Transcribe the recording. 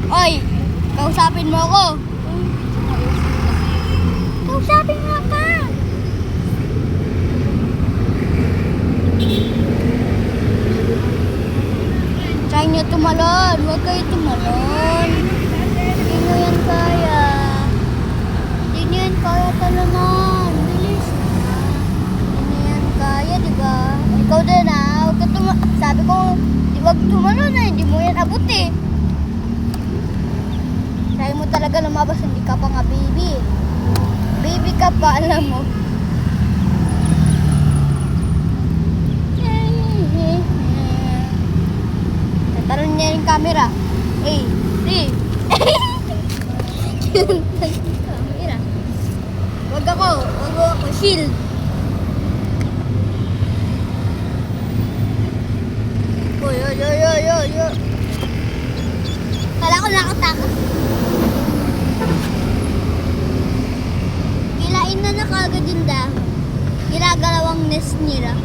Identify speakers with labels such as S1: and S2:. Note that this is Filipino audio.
S1: Oy, kausapin mo ako. Kausapin mo ka. Try nyo tumalon. Huwag kayo tumalon. Hindi nyo yan kaya. Hindi nyo yan kaya talaman. Bilis na. Hindi nyo yan kaya, diba? Ikaw din ah. Huwag ka sabi ko, huwag tumalon na. Hindi mo yan abot eh. Try mo talaga lumabas. Hindi ka pa nga baby. Baby ka pa, alam mo. Tatalon niya yung camera. Hey, hey. Camera. Wag ako. Shield. Oy. Kala ko nakatakot. Gilain na kagad yung dahon. Ginagalawang nest nila.